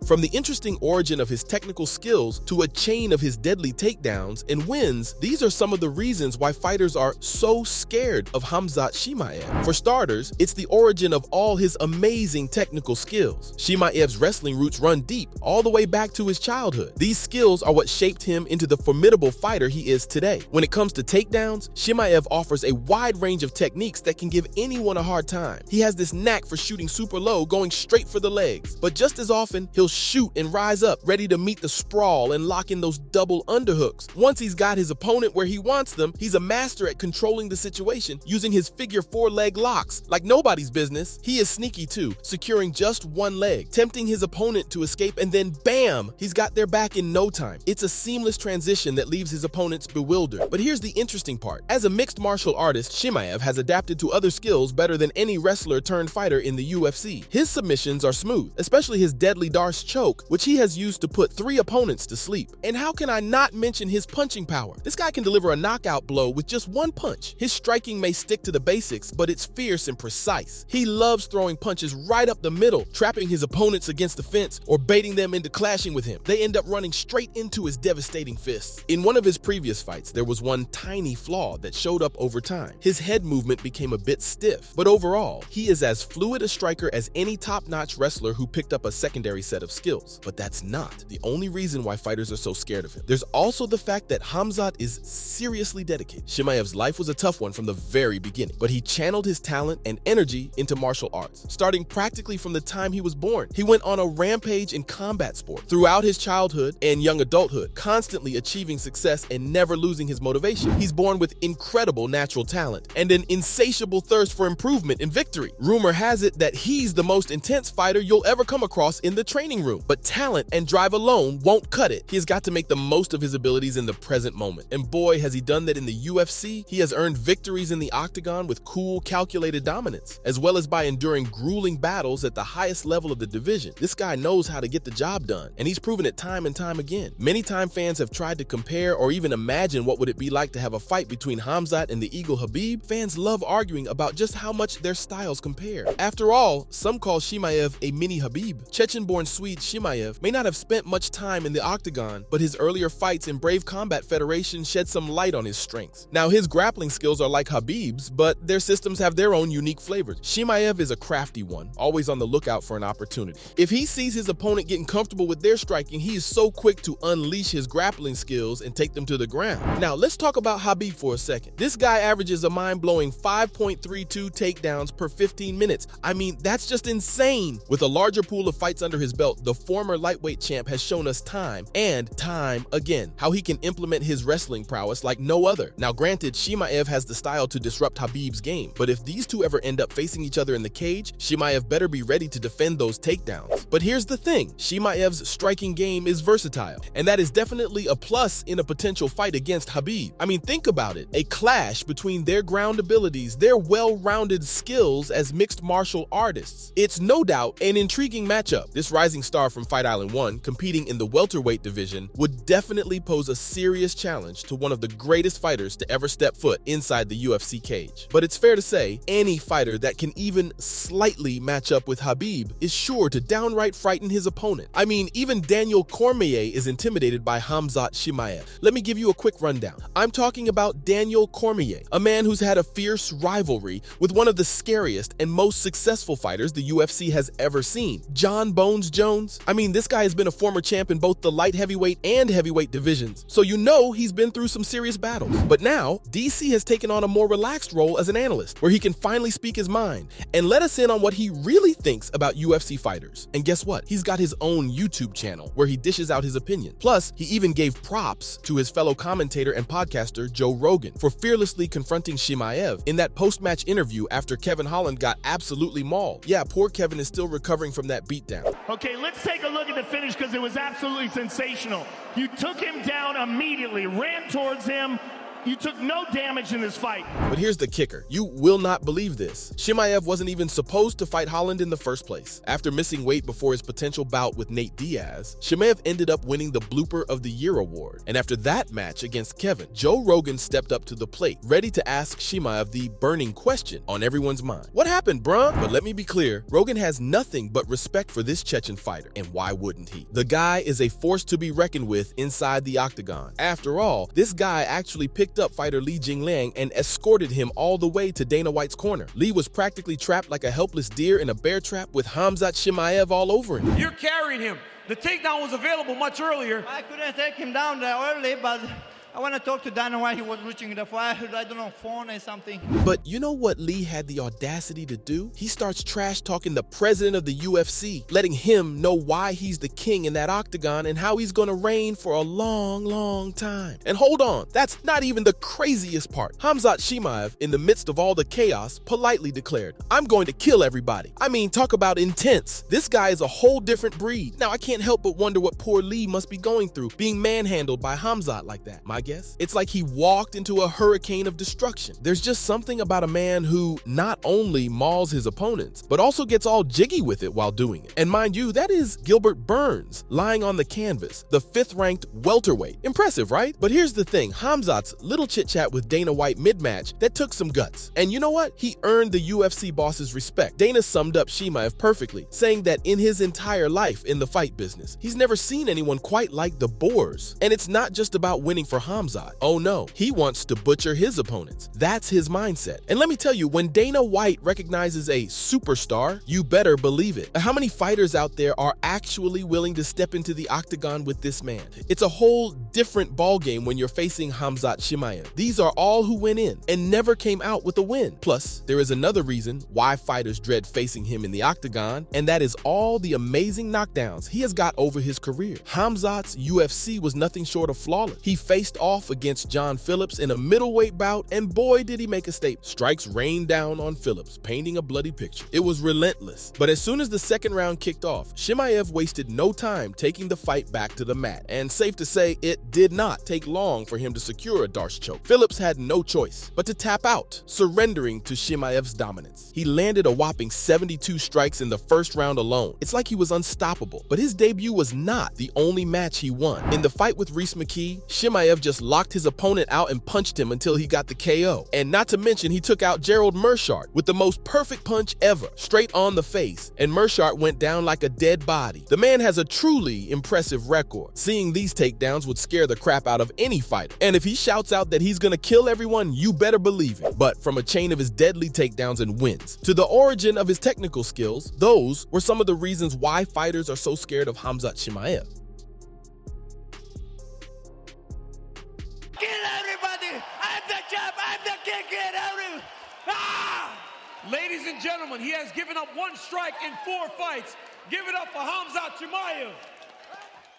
From the interesting origin of his technical skills to a chain of his deadly takedowns and wins, these are some of the reasons why fighters are so scared of Khamzat Chimaev. For starters, it's the origin of all his amazing technical skills. Chimaev's wrestling roots run deep, all the way back to his childhood. These skills are what shaped him into the formidable fighter he is today. When it comes to takedowns, Chimaev offers a wide range of techniques that can give anyone a hard time. He has this knack for shooting super low, going straight for the legs. But just as often, he'll shoot and rise up, ready to meet the sprawl and lock in those double underhooks. Once he's got his opponent where he wants them, he's a master at controlling the situation using his figure 4 leg locks like nobody's business. He is sneaky too, securing just one leg, tempting his opponent to escape, and then bam, he's got their back in no time. It's a seamless transition that leaves his opponents bewildered. But here's the interesting part. As a mixed martial artist, Chimaev has adapted to other skills better than any wrestler turned fighter in the UFC. His submissions are smooth, especially his deadly Darce choke, which he has used to put 3 opponents to sleep. And how can I not mention his punching power? This guy can deliver a knockout blow with just one punch. His striking may stick to the basics, but it's fierce and precise. He loves throwing punches right up the middle, trapping his opponents against the fence or baiting them into clashing with him. They end up running straight into his devastating fists. In one of his previous fights, there was one tiny flaw that showed up over time. His head movement became a bit stiff, but overall, he is as fluid a striker as any top-notch wrestler who picked up a secondary set of skills. But that's not the only reason why fighters are so scared of him. There's also the fact that Khamzat is seriously dedicated. Chimaev's life was a tough one from the very beginning, but he channeled his talent and energy into martial arts. Starting practically from the time he was born, he went on a rampage in combat sport throughout his childhood and young adulthood, constantly achieving success and never losing his motivation. He's born with incredible natural talent and an insatiable thirst for improvement and victory. Rumor has it that he's the most intense fighter you'll ever come across in the training room, but talent and drive alone won't cut it. He has got to make the most of his abilities in the present moment. And boy, has he done that in the UFC. He has earned victories in the octagon with cool, calculated dominance, as well as by enduring grueling battles at the highest level of the division. This guy knows how to get the job done, and he's proven it time and time again. Many time fans have tried to compare or even imagine what would it be like to have a fight between Khamzat and the Eagle Khabib. Fans love arguing about just how much their styles compare. After all, some call Chimaev a mini Khabib. Chechen-born Swede Chimaev may not have spent much time in the octagon, but his earlier fights in Brave Combat Federation shed some light on his strengths. Now, his grappling skills are like Khabib's, but their systems have their own unique flavors. Chimaev is a crafty one, always on the lookout for an opportunity. If he sees his opponent getting comfortable with their striking, he is so quick to unleash his grappling skills and take them to the ground. Now, let's talk about Khabib for a second. This guy averages a mind-blowing 5.32 takedowns per 15 minutes. I mean, that's just insane. With a larger pool of fights under his belt, the former lightweight champ has shown us time and time again how he can implement his wrestling prowess like no other. Now, granted, Chimaev has the style to disrupt Khabib's game, but if these two ever end up facing each other in the cage, Chimaev better be ready to defend those takedowns. But here's the thing, Chimaev's striking game is versatile, and that is definitely a plus in a potential fight against Khabib. I mean, think about it, a clash between their ground abilities, their well-rounded skills as mixed martial artists. It's no doubt an intriguing matchup. This rising star from Fight Island 1, competing in the welterweight division, would definitely pose a serious challenge to one of the greatest fighters to ever step foot inside the UFC cage. But it's fair to say, any fighter that can even slightly match up with Khabib is sure to downright frighten his opponent. I mean, even Daniel Cormier is intimidated by Khamzat Chimaev. Let me give you a quick rundown. I'm talking about Daniel Cormier, a man who's had a fierce rivalry with one of the scariest and most successful fighters the UFC has ever seen, John Bones Jones. I mean, this guy has been a former champ in both the light heavyweight and heavyweight divisions, so you know he's been through some serious battles. But now, DC has taken on a more relaxed role as an analyst, where he can finally speak his mind and let us in on what he really thinks about UFC fighters. And guess what? He's got his own YouTube channel where he dishes out his opinion. Plus, he even gave props to his fellow commentator and podcaster Joe Rogan for fearlessly confronting Chimaev in that post-match interview after Kevin Holland got absolutely mauled. Yeah, poor Kevin is still recovering from that beatdown. Okay, let's take a look at the finish because it was absolutely sensational. You took him down immediately, ran towards him, You took no damage in this fight. But here's the kicker. You will not believe this. Chimaev wasn't even supposed to fight Holland in the first place. After missing weight before his potential bout with Nate Diaz, Chimaev ended up winning the Blooper of the Year award. And after that match against Kevin, Joe Rogan stepped up to the plate, ready to ask Chimaev the burning question on everyone's mind. What happened, bruh? But let me be clear, Rogan has nothing but respect for this Chechen fighter, and why wouldn't he? The guy is a force to be reckoned with inside the octagon. After all, this guy actually picked up fighter Li Jingliang and escorted him all the way to Dana White's corner. Li was practically trapped like a helpless deer in a bear trap with Khamzat Chimaev all over him. You're carrying him. The takedown was available much earlier. I couldn't take him down there early, but I want to talk to Dana White. He was reaching the fire, I don't know, phone or something. But you know what Lee had the audacity to do? He starts trash talking the president of the UFC, letting him know why he's the king in that octagon and how he's gonna reign for a long, long time. And hold on, that's not even the craziest part. Khamzat Chimaev, in the midst of all the chaos, politely declared, "I'm going to kill everybody." I mean, talk about intense. This guy is a whole different breed. Now, I can't help but wonder what poor Lee must be going through, being manhandled by Khamzat like that. My guess? It's like he walked into a hurricane of destruction. There's just something about a man who not only mauls his opponents, but also gets all jiggy with it while doing it. And mind you, that is Gilbert Burns lying on the canvas, the 5th-ranked welterweight. Impressive, right? But here's the thing, Khamzat's little chit-chat with Dana White mid-match, that took some guts. And you know what? He earned the UFC boss's respect. Dana summed up Chimaev perfectly, saying that in his entire life in the fight business, he's never seen anyone quite like the Boers. And it's not just about winning for Khamzat. Oh no, he wants to butcher his opponents. That's his mindset. And let me tell you, when Dana White recognizes a superstar, you better believe it. How many fighters out there are actually willing to step into the octagon with this man? It's a whole different ballgame when you're facing Khamzat Chimaev. These are all who went in and never came out with a win. Plus, there is another reason why fighters dread facing him in the octagon, and that is all the amazing knockdowns he has got over his career. Khamzat's UFC was nothing short of flawless. He faced off against John Phillips in a middleweight bout, and boy did he make a statement. Strikes rained down on Phillips, painting a bloody picture. It was relentless. But as soon as the second round kicked off, Chimaev wasted no time taking the fight back to the mat. And safe to say, it did not take long for him to secure a Darce choke. Phillips had no choice but to tap out, surrendering to Chimaev's dominance. He landed a whopping 72 strikes in the first round alone. It's like he was unstoppable. But his debut was not the only match he won. In the fight with Rhys McKee, Chimaev just locked his opponent out and punched him until he got the KO. And not to mention, he took out Gerald Meerschaert with the most perfect punch ever, straight on the face, and Meerschaert went down like a dead body. The man has a truly impressive record. Seeing these takedowns would scare the crap out of any fighter. And if he shouts out that he's gonna kill everyone, you better believe it. But from a chain of his deadly takedowns and wins to the origin of his technical skills, those were some of the reasons why fighters are so scared of Khamzat Chimaev. I'm the king, get out of Ladies and gentlemen, he has given up 1 strike in 4 fights. Give it up for Khamzat Chimaev.